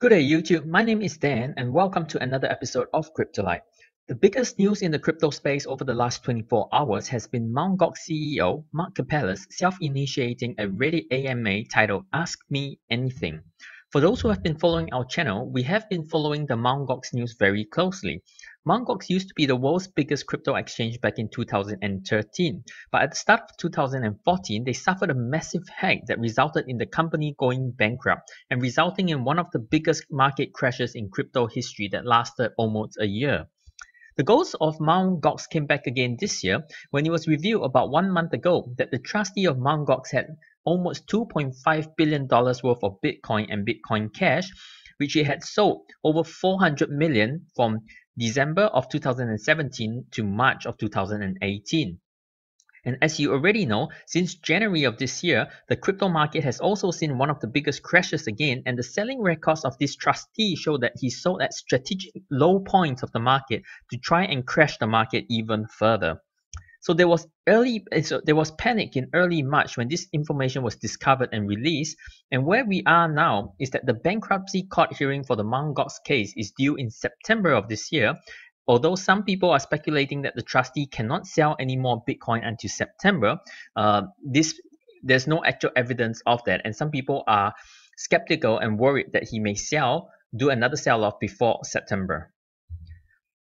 Good day, YouTube. My name is Dan, and welcome to another episode of Cryptolite. The biggest news in the crypto space over the last 24 hours has been Mt Gox CEO Mark Karpeles self-initiating a Reddit AMA titled Ask Me Anything. For those who have been following our channel, we have been following the Mt Gox news very closely. Mt. Gox used to be the world's biggest crypto exchange back in 2013, but at the start of 2014, they suffered a massive hack that resulted in the company going bankrupt and resulting in one of the biggest market crashes in crypto history that lasted almost a year. The ghost of Mt. Gox came back again this year when it was revealed about 1 month ago that the trustee of Mt. Gox had almost $2.5 billion worth of Bitcoin and Bitcoin Cash, which he had sold over 400 million from December of 2017 to March of 2018. And as you already know, since January of this year, the crypto market has also seen one of the biggest crashes again, and the selling records of this trustee show that he sold at strategic low points of the market to try and crash the market even further. So there was panic in early March when this information was discovered and released, and where we are now is that the bankruptcy court hearing for the Mt. Gox case is due in September of this year. Although some people are speculating that the trustee cannot sell any more Bitcoin until September, there's no actual evidence of that, and some people are skeptical and worried that he may do another sell-off before September.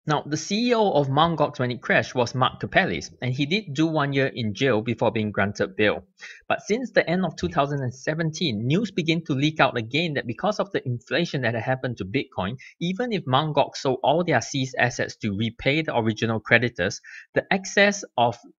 Now, the CEO of Mt. Gox when it crashed was Mark Karpeles, and he did do 1 year in jail before being granted bail. But since the end of 2017, news began to leak out again that because of the inflation that had happened to Bitcoin, even if Mt. Gox sold all their seized assets to repay the original creditors, the excess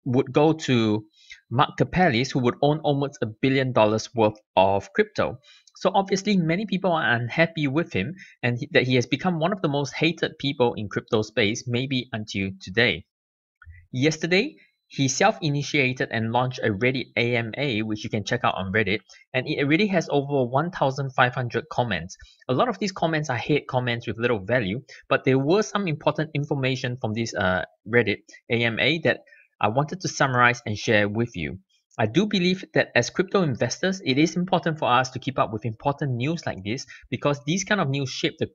would go to Mark Karpeles, who would own almost $1 billion worth of crypto. So obviously many people are unhappy with him and that he has become one of the most hated people in crypto space, maybe until today. Yesterday, he self-initiated and launched a Reddit AMA, which you can check out on Reddit, and it already has over 1,500 comments. A lot of these comments are hate comments with little value, but there were some important information from this Reddit AMA that I wanted to summarize and share with you. I do believe that as crypto investors, it is important for us to keep up with important news like this because these kind of news shape the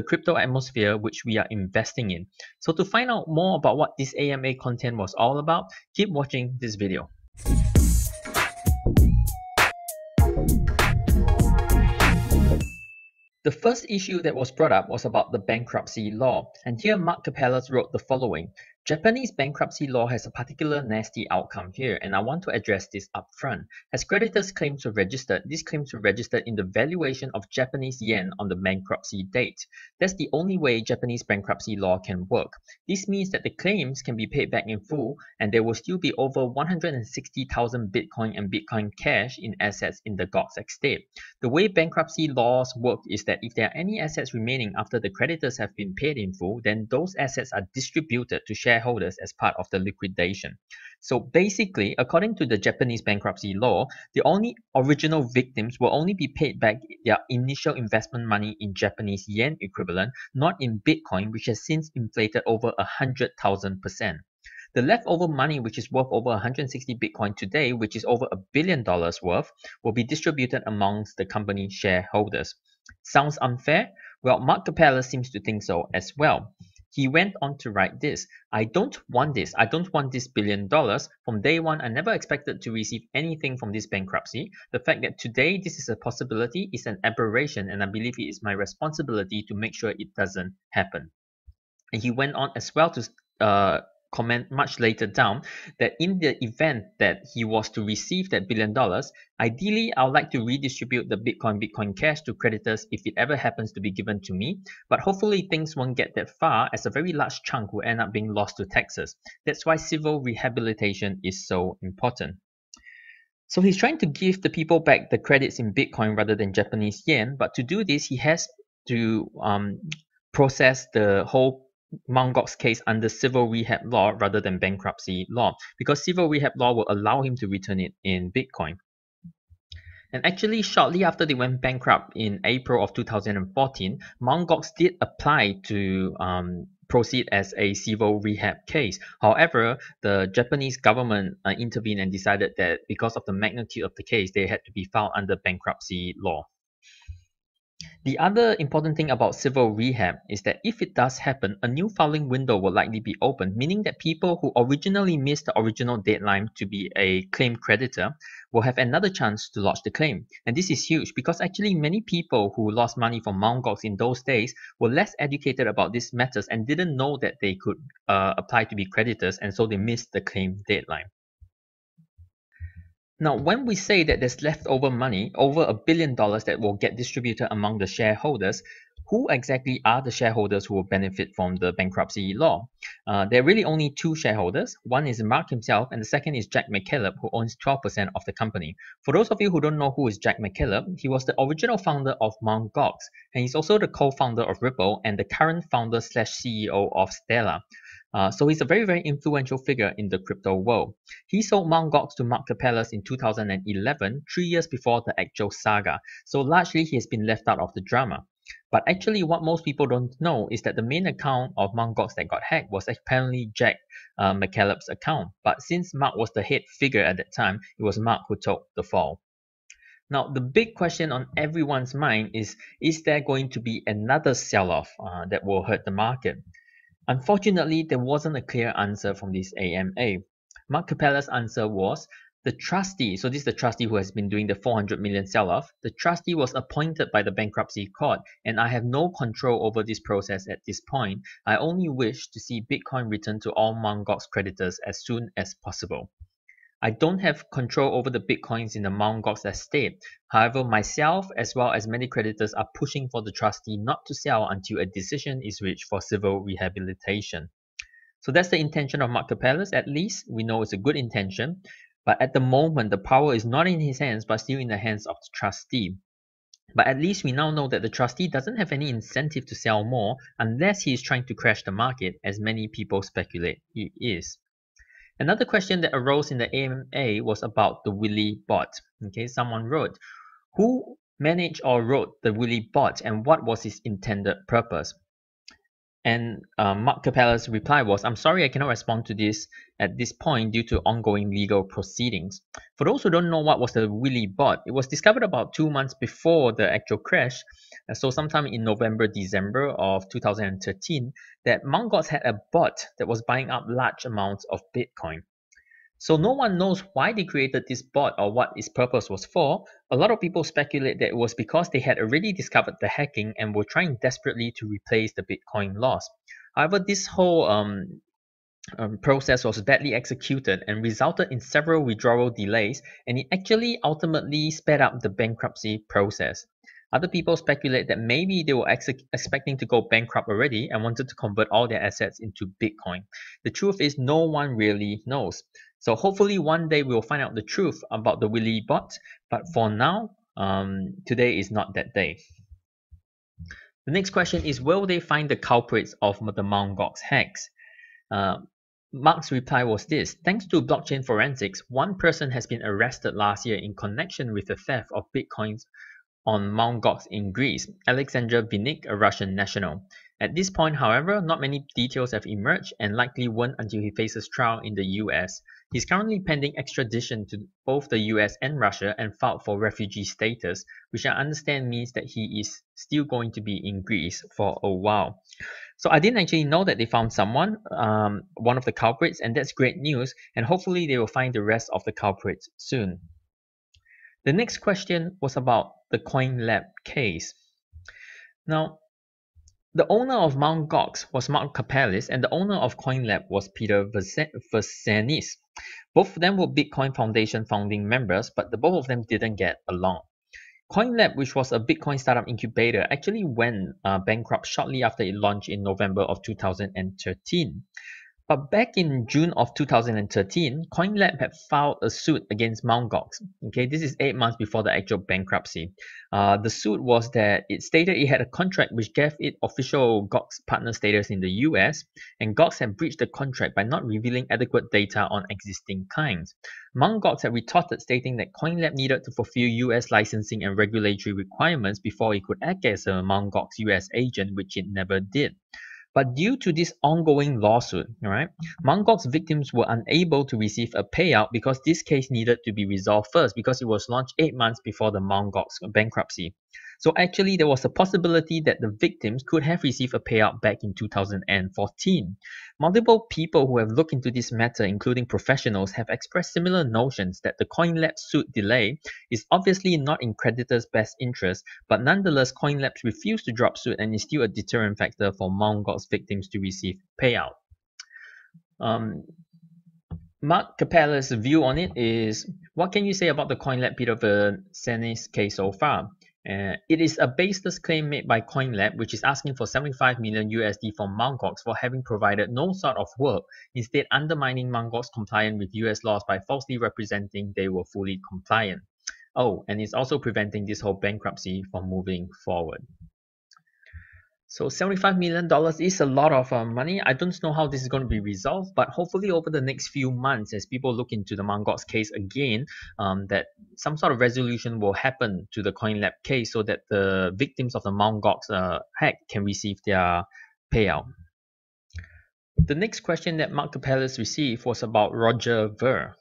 crypto atmosphere which we are investing in. So to find out more about what this AMA content was all about, keep watching this video. The first issue that was brought up was about the bankruptcy law, and here Mark Karpeles wrote the following. Japanese bankruptcy law has a particular nasty outcome here, and I want to address this up front. As creditors' claims were registered, these claims were registered in the valuation of Japanese yen on the bankruptcy date. That's the only way Japanese bankruptcy law can work. This means that the claims can be paid back in full, and there will still be over 160,000 Bitcoin and Bitcoin Cash in assets in the Gox estate. The way bankruptcy laws work is that if there are any assets remaining after the creditors have been paid in full, then those assets are distributed to shareholders as part of the liquidation. So basically, according to the Japanese bankruptcy law, the only original victims will only be paid back their initial investment money in Japanese yen equivalent, not in Bitcoin, which has since inflated over 100,000%. The leftover money, which is worth over 160 Bitcoin today, which is over $1 billion worth, will be distributed amongst the company shareholders. Sounds unfair? Well, Mark Karpeles seems to think so as well. He went on to write this. I don't want this. I don't want this $1 billion. From day one, I never expected to receive anything from this bankruptcy. The fact that today this is a possibility is an aberration, and I believe it is my responsibility to make sure it doesn't happen. And he went on as well to comment much later down that in the event that he was to receive that $1 billion, ideally I would like to redistribute the Bitcoin Cash to creditors if it ever happens to be given to me, but hopefully things won't get that far as a very large chunk will end up being lost to taxes. That's why civil rehabilitation is so important. So he's trying to give the people back the credits in Bitcoin rather than Japanese yen, but to do this he has to process the whole Mt. Gox case under civil rehab law rather than bankruptcy law, because civil rehab law will allow him to return it in Bitcoin. And actually, shortly after they went bankrupt in April of 2014, Mt. Gox did apply to proceed as a civil rehab case. However, the Japanese government intervened and decided that because of the magnitude of the case, they had to be filed under bankruptcy law. The other important thing about civil rehab is that if it does happen, a new filing window will likely be opened, meaning that people who originally missed the original deadline to be a claim creditor will have another chance to lodge the claim. And this is huge because actually many people who lost money from Mt. Gox in those days were less educated about these matters and didn't know that they could apply to be creditors, and so they missed the claim deadline. Now, when we say that there's leftover money, over $1 billion that will get distributed among the shareholders, who exactly are the shareholders who will benefit from the bankruptcy law? There are really only two shareholders. One is Mark himself, and the second is Jack McKillop, who owns 12% of the company. For those of you who don't know who is Jack McKillop, he was the original founder of Mt. Gox, and he's also the co-founder of Ripple and the current founder/CEO of Stellar. So he's a very, very influential figure in the crypto world. He sold Mt. Gox to Mark Karpeles in 2011, 3 years before the actual saga. So largely he has been left out of the drama. But actually what most people don't know is that the main account of Mt. Gox that got hacked was apparently Jack McKillop's account. But since Mark was the head figure at that time, it was Mark who took the fall. Now, the big question on everyone's mind is there going to be another sell-off that will hurt the market? Unfortunately, there wasn't a clear answer from this AMA. Mark Karpeles' answer was the trustee, so this is the trustee who has been doing the 400 million sell-off, the trustee was appointed by the bankruptcy court, and I have no control over this process at this point. I only wish to see Bitcoin return to all Mt. Gox creditors as soon as possible. I don't have control over the Bitcoins in the Mt. Gox estate. However, myself as well as many creditors are pushing for the trustee not to sell until a decision is reached for civil rehabilitation. So that's the intention of Mark Karpeles. At least we know it's a good intention. But at the moment, the power is not in his hands but still in the hands of the trustee. But at least we now know that the trustee doesn't have any incentive to sell more unless he is trying to crash the market, as many people speculate he is. Another question that arose in the AMA was about the Willy Bot. Okay, someone wrote, who managed or wrote the Willy Bot and what was its intended purpose? And Mark Karpeles' reply was, I'm sorry I cannot respond to this at this point due to ongoing legal proceedings. For those who don't know what was the Willy Bot, it was discovered about 2 months before the actual crash, so sometime in November, December of 2013, that Mt. Gox had a bot that was buying up large amounts of Bitcoin. So no one knows why they created this bot or what its purpose was for. A lot of people speculate that it was because they had already discovered the hacking and were trying desperately to replace the Bitcoin loss. However, this whole process was badly executed and resulted in several withdrawal delays, and it actually ultimately sped up the bankruptcy process. Other people speculate that maybe they were expecting to go bankrupt already and wanted to convert all their assets into Bitcoin. The truth is no one really knows. So hopefully one day we'll find out the truth about the Willy Bot, but for now, today is not that day. The next question is, will they find the culprits of the Mt. Gox hacks? Mark's reply was this: thanks to blockchain forensics, one person has been arrested last year in connection with the theft of Bitcoins on Mt. Gox in Greece, Alexander Vinnik, a Russian national. At this point, however, not many details have emerged and likely won't until he faces trial in the US. He's currently pending extradition to both the US and Russia and filed for refugee status, which I understand means that he is still going to be in Greece for a while. So I didn't actually know that they found someone, one of the culprits, and that's great news, and hopefully they will find the rest of the culprits soon. The next question was about the Coinlabs case. Now, the owner of Mt. Gox was Mark Karpeles and the owner of Coinlabs was Peter Verzenis. Both of them were Bitcoin Foundation founding members, but both of them didn't get along. Coinlabs, which was a Bitcoin startup incubator, actually went bankrupt shortly after it launched in November of 2013. But back in June of 2013, Coinlabs had filed a suit against Mt. Gox. Okay, this is 8 months before the actual bankruptcy. The suit was that it stated it had a contract which gave it official Gox partner status in the US, and Gox had breached the contract by not revealing adequate data on existing clients. Mt. Gox had retorted, stating that Coinlabs needed to fulfill US licensing and regulatory requirements before it could act as a Mt. Gox US agent, which it never did. But due to this ongoing lawsuit, Mt. Gox victims were unable to receive a payout because this case needed to be resolved first because it was launched 8 months before the Mt. Gox bankruptcy. So actually, there was a possibility that the victims could have received a payout back in 2014. Multiple people who have looked into this matter, including professionals, have expressed similar notions that the Coinlabs suit delay is obviously not in creditors' best interest, but nonetheless, Coinlabs refused to drop suit and is still a deterrent factor for Mt. Gox victims to receive payout. Mark Karpeles' view on it is, what can you say about the Coinlab Peter Vercenis case so far? It is a baseless claim made by Coinlab, which is asking for 75 million USD from Mt. Gox for having provided no sort of work, instead undermining Mt. Gox compliance with US laws by falsely representing they were fully compliant. Oh, and it's also preventing this whole bankruptcy from moving forward. So $75 million is a lot of money. I don't know how this is going to be resolved, but hopefully over the next few months, as people look into the Mt. Gox case again, that some sort of resolution will happen to the Coinlab case so that the victims of the Mt. Gox hack can receive their payout. The next question that Mark Karpeles received was about Roger Ver.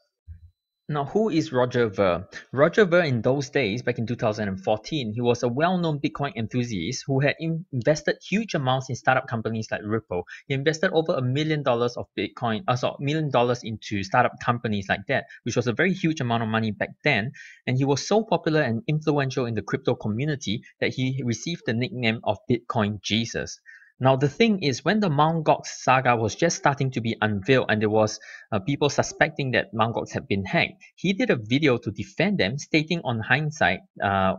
Now, who is Roger Ver? Roger Ver, in those days, back in 2014, he was a well-known Bitcoin enthusiast who had invested huge amounts in startup companies like Ripple. He invested over $1 million of Bitcoin, $1 million into startup companies like that, which was a very huge amount of money back then. And he was so popular and influential in the crypto community that he received the nickname of Bitcoin Jesus. Now, the thing is, when the Mt. Gox saga was just starting to be unveiled and there was people suspecting that Mt. Gox had been hacked, he did a video to defend them, stating on hindsight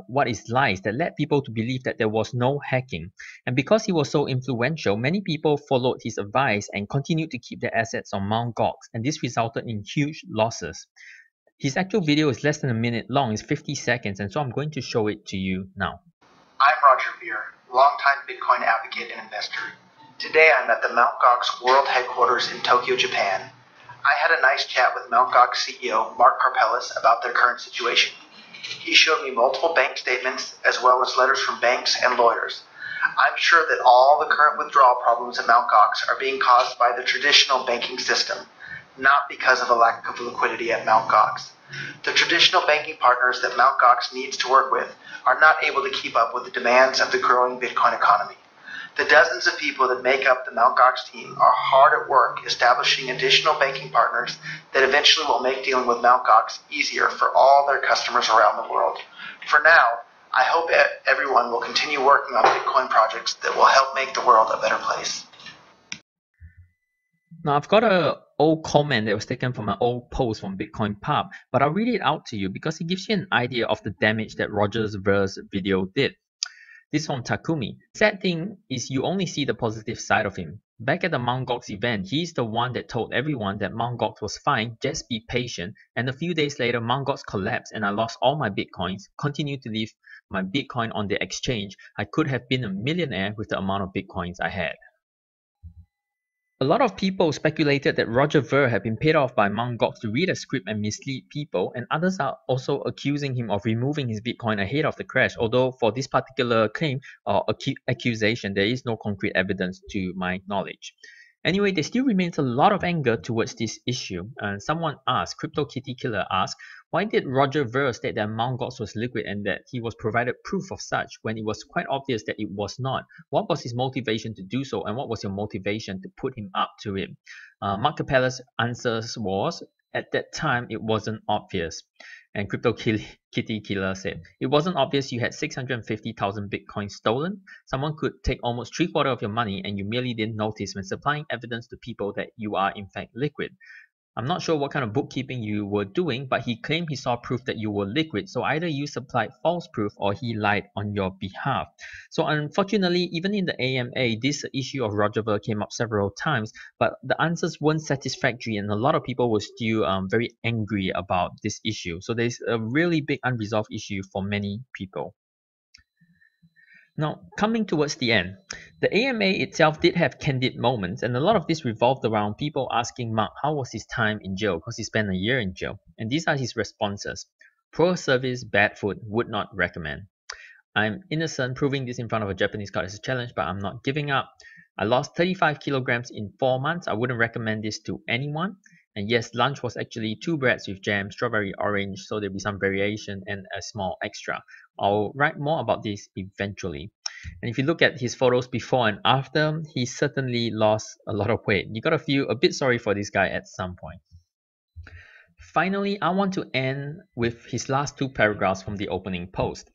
what is lies that led people to believe that there was no hacking. And because he was so influential, many people followed his advice and continued to keep their assets on Mt. Gox, and this resulted in huge losses. His actual video is less than a minute long, it's 50 seconds, and so I'm going to show it to you now. I'm Roger Ver, longtime Bitcoin advocate and investor. Today I'm at the Mt. Gox World Headquarters in Tokyo, Japan. I had a nice chat with Mt. Gox CEO Mark Karpeles about their current situation. He showed me multiple bank statements as well as letters from banks and lawyers. I'm sure that all the current withdrawal problems at Mt. Gox are being caused by the traditional banking system, not because of a lack of liquidity at Mt. Gox. The traditional banking partners that Mt. Gox needs to work with are not able to keep up with the demands of the growing Bitcoin economy. The dozens of people that make up the Mt. Gox team are hard at work establishing additional banking partners that eventually will make dealing with Mt. Gox easier for all their customers around the world. For now, I hope everyone will continue working on Bitcoin projects that will help make the world a better place. Now, I've got an old comment that was taken from an old post from Bitcoin Pub, but I'll read it out to you because it gives you an idea of the damage that Roger Ver's video did. This is from Takumi. Sad thing is you only see the positive side of him. Back at the Mt. Gox event, he's the one that told everyone that Mt. Gox was fine, just be patient, and a few days later Mt. Gox collapsed and I lost all my Bitcoins, continued to leave my Bitcoin on the exchange. I could have been a millionaire with the amount of Bitcoins I had. A lot of people speculated that Roger Ver had been paid off by Mt. Gox to read a script and mislead people, and others are also accusing him of removing his Bitcoin ahead of the crash, although for this particular claim or accusation, there is no concrete evidence to my knowledge. Anyway, there still remains a lot of anger towards this issue. Someone asked, Crypto Kitty Killer asked, why did Roger Ver state that Mt. Gox was liquid and that he was provided proof of such when it was quite obvious that it was not? What was his motivation to do so, and what was your motivation to put him up to it? Mark Karpeles' answers was, at that time it wasn't obvious. And Crypto Kitty Killer said, it wasn't obvious you had 650,000 Bitcoin stolen. Someone could take almost 3/4 of your money and you merely didn't notice when supplying evidence to people that you are in fact liquid. I'm not sure what kind of bookkeeping you were doing, but he claimed he saw proof that you were liquid, so either you supplied false proof or he lied on your behalf. So unfortunately, even in the AMA, this issue of Roger Ver came up several times, but the answers weren't satisfactory and a lot of people were still very angry about this issue. So there's a really big unresolved issue for many people. Now, coming towards the end, the AMA itself did have candid moments, and a lot of this revolved around people asking Mark how was his time in jail, because he spent a year in jail. And these are his responses. Poor service, bad food, would not recommend. I'm innocent, proving this in front of a Japanese court is a challenge, but I'm not giving up. I lost 35 kilograms in 4 months. I wouldn't recommend this to anyone. And yes, lunch was actually 2 breads with jam, strawberry, orange, so there'll be some variation and a small extra. I'll write more about this eventually. And if you look at his photos before and after, he certainly lost a lot of weight. You gotta feel a bit sorry for this guy at some point. Finally, I want to end with his last 2 paragraphs from the opening post.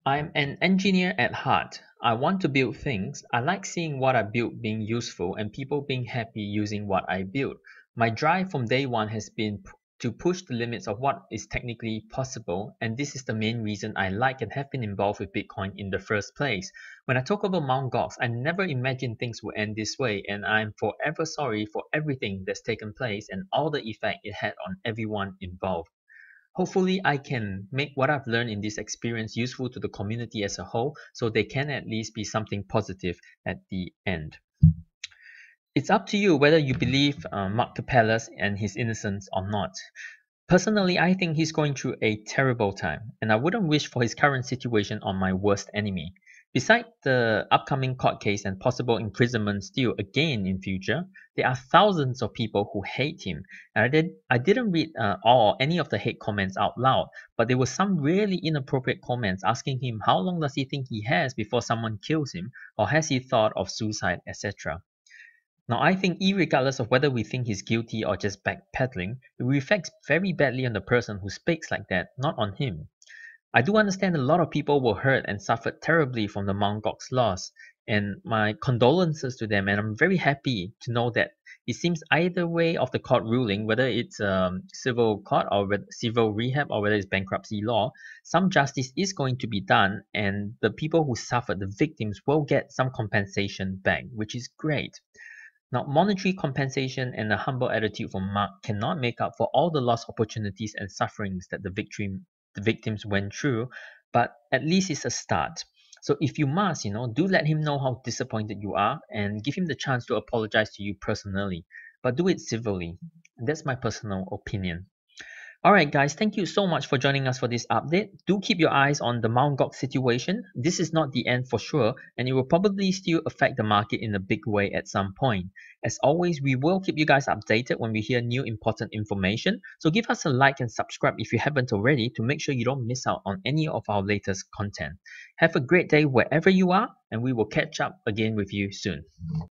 I'm an engineer at heart. I want to build things. I like seeing what I build being useful and people being happy using what I build. My drive from day one has been to push the limits of what is technically possible, and this is the main reason I like and have been involved with Bitcoin in the first place. When I took over Mt. Gox, I never imagined things would end this way, and I'm forever sorry for everything that's taken place and all the effect it had on everyone involved. Hopefully, I can make what I've learned in this experience useful to the community as a whole, so they can at least be something positive at the end. It's up to you whether you believe Mark Karpeles and his innocence or not. Personally, I think he's going through a terrible time, and I wouldn't wish for his current situation on my worst enemy. Besides the upcoming court case and possible imprisonment still again in future, there are thousands of people who hate him. And I didn't read all or any of the hate comments out loud, but there were some really inappropriate comments asking him how long does he think he has before someone kills him, or has he thought of suicide, etc. Now, I think irregardless of whether we think he's guilty or just backpedaling, it reflects very badly on the person who speaks like that, not on him. I do understand a lot of people were hurt and suffered terribly from the Mt. Gox loss, and my condolences to them, and I'm very happy to know that it seems either way of the court ruling, whether it's civil court or civil rehab or whether it's bankruptcy law, some justice is going to be done, and the people who suffered, the victims, will get some compensation back, which is great. Now, monetary compensation and a humble attitude from Mark cannot make up for all the lost opportunities and sufferings that the victims went through, but at least it's a start. So if you must, do let him know how disappointed you are and give him the chance to apologize to you personally, but do it civilly. That's my personal opinion. Alright guys, thank you so much for joining us for this update. Do keep your eyes on the Mt. Gox situation. This is not the end for sure, and it will probably still affect the market in a big way at some point. As always, we will keep you guys updated when we hear new important information, so give us a like and subscribe if you haven't already to make sure you don't miss out on any of our latest content. Have a great day wherever you are, and we will catch up again with you soon.